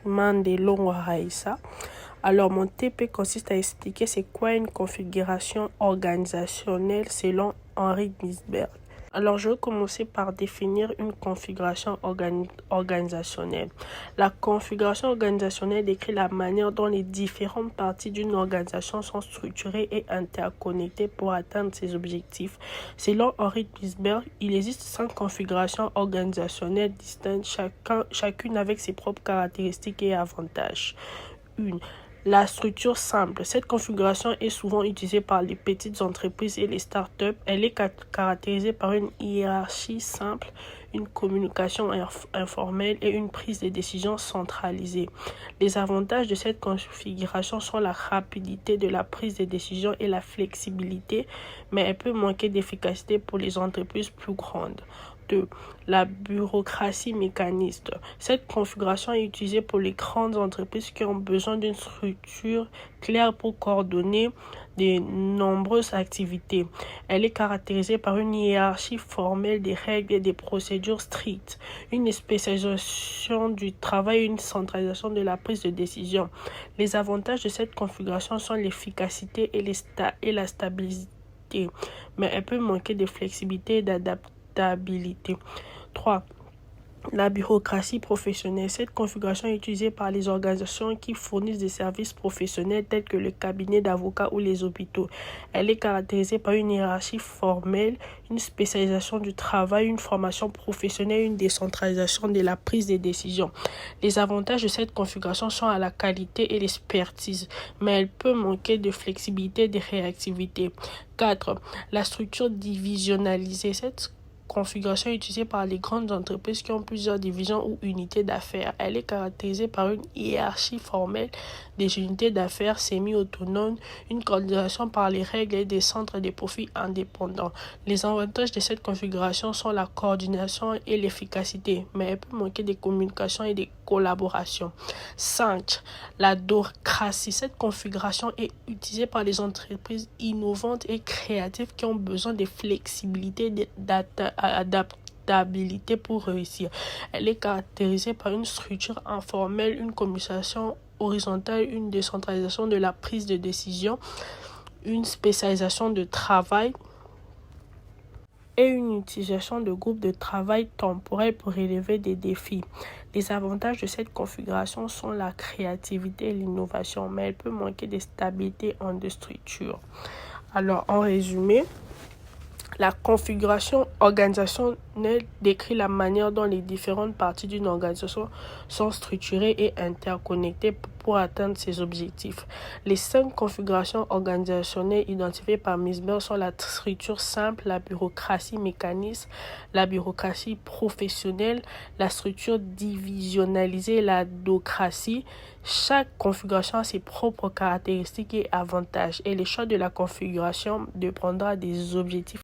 Mandelongo Raissa. Alors, mon TP consiste à expliquer c'est quoi une configuration organisationnelle selon Henri Gisbert. Alors, je vais commencer par définir une configuration organisationnelle. La configuration organisationnelle décrit la manière dont les différentes parties d'une organisation sont structurées et interconnectées pour atteindre ses objectifs. Selon Henri Gisbert, il existe 5 configurations organisationnelles distinctes, chacune avec ses propres caractéristiques et avantages. 1. La structure simple. Cette configuration est souvent utilisée par les petites entreprises et les startups. Elle est caractérisée par une hiérarchie simple, une communication informelle et une prise de décision centralisée. Les avantages de cette configuration sont la rapidité de la prise de décision et la flexibilité, mais elle peut manquer d'efficacité pour les entreprises plus grandes. 2. La bureaucratie mécaniste. Cette configuration est utilisée pour les grandes entreprises qui ont besoin d'une structure claire pour coordonner de nombreuses activités. Elle est caractérisée par une hiérarchie formelle des règles et des procédures strictes, une spécialisation du travail et une centralisation de la prise de décision. Les avantages de cette configuration sont l'efficacité et la stabilité, mais elle peut manquer de flexibilité et d'adaptation. 3. La bureaucratie professionnelle. Cette configuration est utilisée par les organisations qui fournissent des services professionnels tels que le cabinet d'avocats ou les hôpitaux. Elle est caractérisée par une hiérarchie formelle, une spécialisation du travail, une formation professionnelle, une décentralisation de la prise des décisions. Les avantages de cette configuration sont à la qualité et l'expertise, mais elle peut manquer de flexibilité et de réactivité. 4. La structure divisionnalisée. Cette configuration est utilisée par les grandes entreprises qui ont plusieurs divisions ou unités d'affaires. Elle est caractérisée par une hiérarchie formelle des unités d'affaires semi-autonomes, une coordination par les règles et des centres de profit indépendants. Les avantages de cette configuration sont la coordination et l'efficacité, mais elle peut manquer de communication et de collaboration. 5. La dorcratie. Cette configuration est utilisée par les entreprises innovantes et créatives qui ont besoin de flexibilité et d'adaptabilité pour réussir. Elle est caractérisée par une structure informelle, une communication horizontale, une décentralisation de la prise de décision, une spécialisation de travail et une utilisation de groupes de travail temporels pour relever des défis. Les avantages de cette configuration sont la créativité et l'innovation, mais elle peut manquer de stabilité en deux structures. Alors, en résumé, la configuration organisationnelle décrit la manière dont les différentes parties d'une organisation sont structurées et interconnectées pour atteindre ses objectifs. Les 5 configurations organisationnelles identifiées par Gisbert sont la structure simple, la bureaucratie mécaniste, la bureaucratie professionnelle, la structure divisionnalisée et la docratie. Chaque configuration a ses propres caractéristiques et avantages, et le choix de la configuration dépendra des objectifs